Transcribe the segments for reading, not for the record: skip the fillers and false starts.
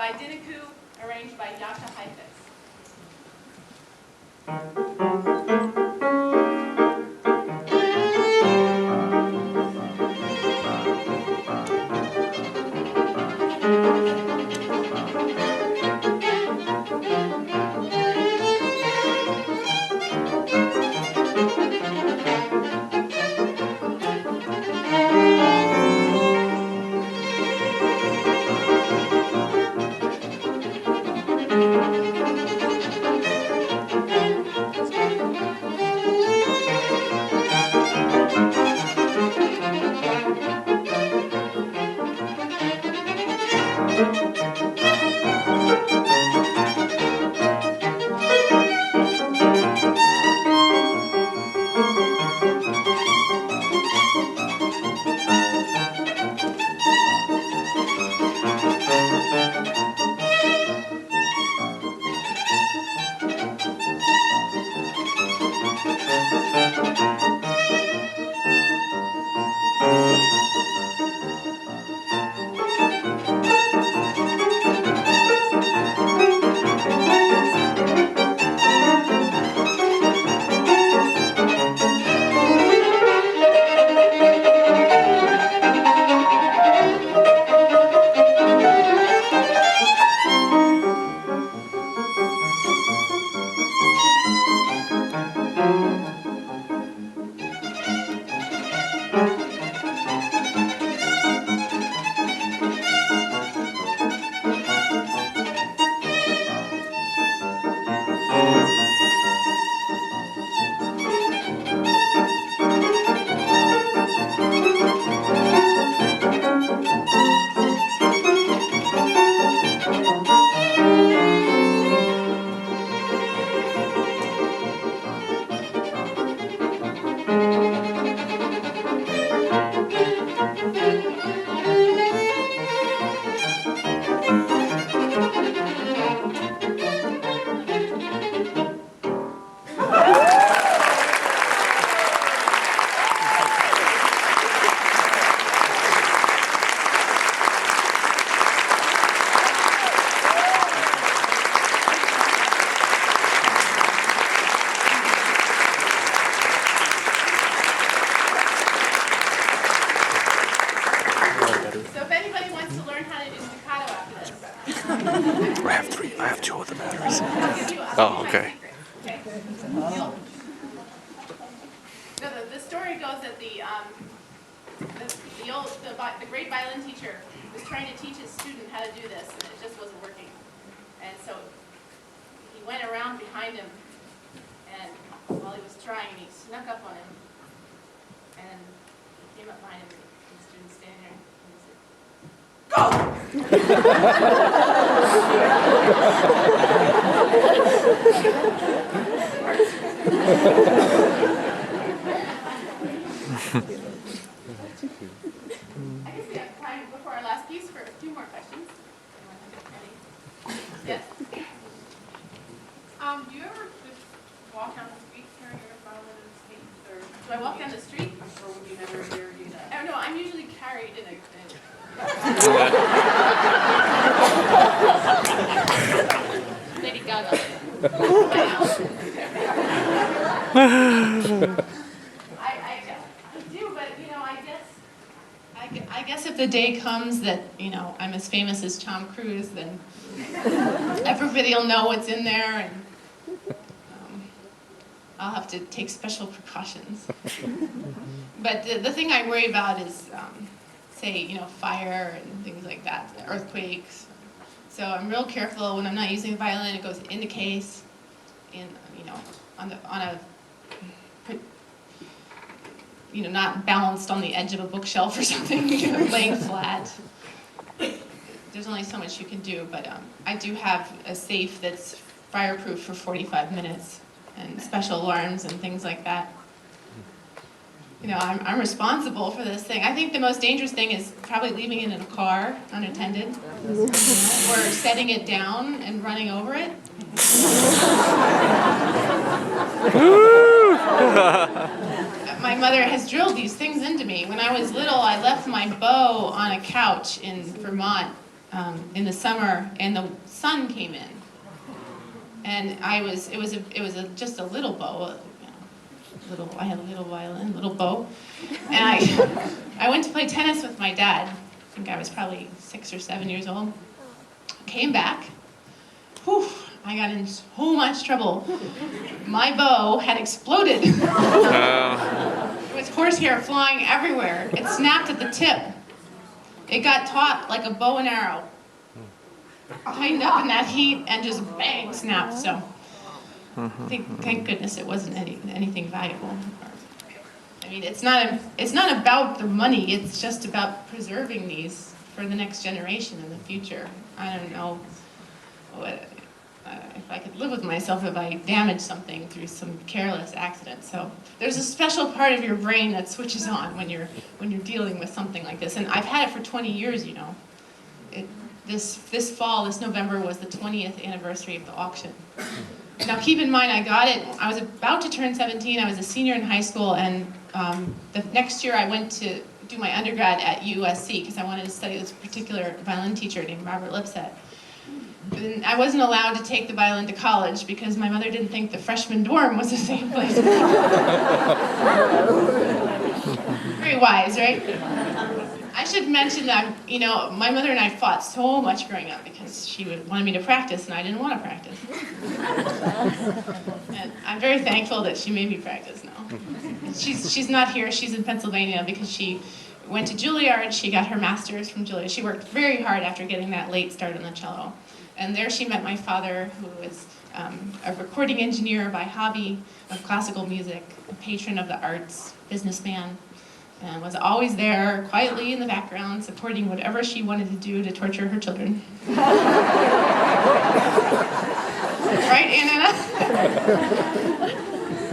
by Dinoku, arranged by Yasha Heifetz. I have two of the batteries. Oh, okay. So the story goes that the great violin teacher was trying to teach his student how to do this, and it just wasn't working. And so he went around behind him, and while he was trying, he snuck up on him, and he came up behind him, and the student standing there, and he said, "Go!" I guess we have time before our last piece for a few more questions. Yes? Do you ever just walk down the street carrying your violin in the street? Or Do I walk down the street? or would you never dare do that? Oh, no, I'm usually carried in a... Lady Gaga. I do, but, I guess if the day comes that, I'm as famous as Tom Cruise, then everybody will know what's in there, and I'll have to take special precautions. But the thing I worry about is, say, fire and things like that, earthquakes. So I'm real careful when I'm not using the violin. It goes in the case, on a not balanced on the edge of a bookshelf or something, laying flat. There's only so much you can do, but I do have a safe that's fireproof for 45 minutes and special alarms and things like that. I'm responsible for this thing. I think the most dangerous thing is probably leaving it in a car unattended, or setting it down and running over it. My mother has drilled these things into me. When I was little, I left my bow on a couch in Vermont in the summer, and the sun came in. And it was just a little bow, I had a little violin, little bow. And I went to play tennis with my dad. I think I was probably 6 or 7 years old. Came back. Whew, I got in so much trouble. My bow had exploded. There was horsehair flying everywhere. It snapped at the tip. It got taut like a bow and arrow. Tightened up in that heat and just bang, snapped. So thank goodness it wasn't anything valuable. I mean, it's not about the money. It's just about preserving these for the next generation in the future. I don't know if I could live with myself if I damaged something through some careless accident. So there's a special part of your brain that switches on when you're dealing with something like this. And I've had it for 20 years, you know. This fall, this November, was the 20th anniversary of the auction. Now keep in mind, I got it, I was about to turn 17, I was a senior in high school, and the next year I went to do my undergrad at USC because I wanted to study with this particular violin teacher named Robert Lipset. And I wasn't allowed to take the violin to college because my mother didn't think the freshman dorm was a safe place. Very wise, right? I should mention that, you know, my mother and I fought so much growing up because she wanted me to practice and I didn't want to practice. And I'm very thankful that she made me practice now. She's not here, she's in Pennsylvania because she went to Juilliard, she got her master's from Juilliard. She worked very hard after getting that late start on the cello. And there she met my father, who was a recording engineer by hobby of classical music, a patron of the arts, businessman, and was always there, quietly in the background, supporting whatever she wanted to do to torture her children. Right, Aunt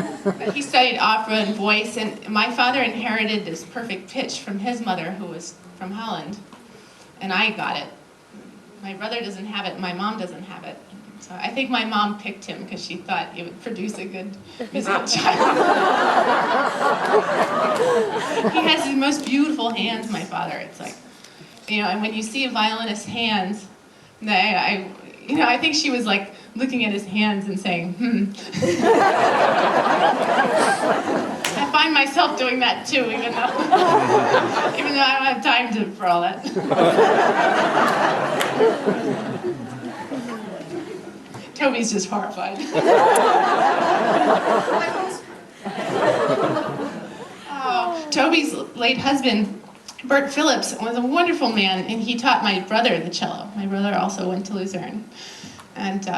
Anna? He studied opera and voice, and my father inherited this perfect pitch from his mother, who was from Holland, and I got it. My brother doesn't have it, my mom doesn't have it. So I think my mom picked him because she thought it would produce a good musical child. He has the most beautiful hands, my father. It's like, you know, and when you see a violinist's hands, I think she was like looking at his hands and saying, I find myself doing that too, even though I don't have time for all that. Toby's just horrified. Toby's late husband, Bert Phillips, was a wonderful man, and he taught my brother the cello. My brother also went to Luzerne. And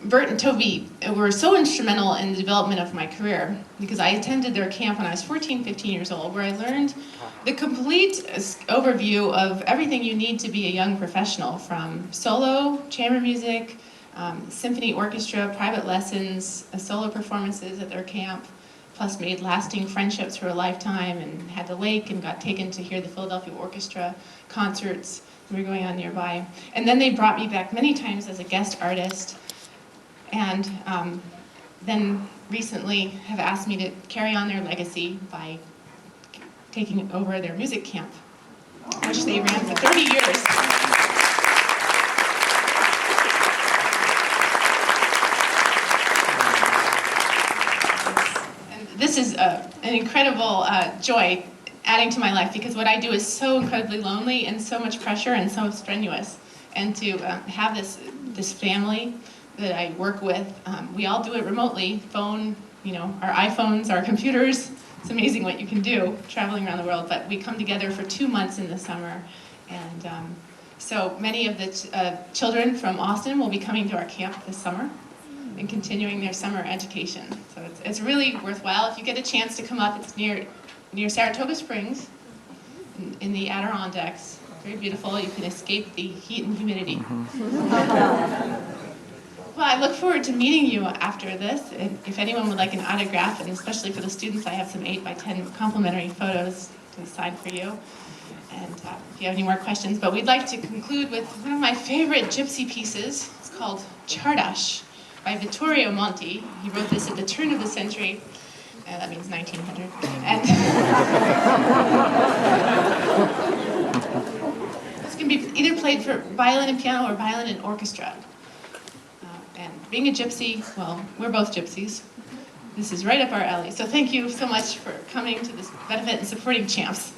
Bert and Toby were so instrumental in the development of my career because I attended their camp when I was 14, 15 years old, where I learned the complete overview of everything you need to be a young professional, from solo, chamber music, symphony orchestra, private lessons, solo performances at their camp, plus made lasting friendships for a lifetime, and had the lake and got taken to hear the Philadelphia Orchestra concerts that were going on nearby. And then they brought me back many times as a guest artist, and then recently have asked me to carry on their legacy by taking over their music camp, which they ran for 30 years. This is an incredible joy adding to my life because what I do is so incredibly lonely and so much pressure and so strenuous. And to have this family that I work with, we all do it remotely, phone, you know, our iPhones, our computers. It's amazing what you can do traveling around the world, but we come together for 2 months in the summer. And so many of the children from Austin will be coming to our camp this summer and continuing their summer education. So it's really worthwhile. If you get a chance to come up, it's near Saratoga Springs in the Adirondacks. Very beautiful. You can escape the heat and humidity. Well, I look forward to meeting you after this. And if anyone would like an autograph, and especially for the students, I have some 8x10 complimentary photos to sign for you. And if you have any more questions, but we'd like to conclude with one of my favorite gypsy pieces. It's called Chardash by Vittorio Monti. He wrote this at the turn of the century. That means 1900. And it's going can be either played for violin and piano or violin and orchestra. And being a gypsy, well, we're both gypsies. This is right up our alley. So thank you so much for coming to this benefit and supporting Champs.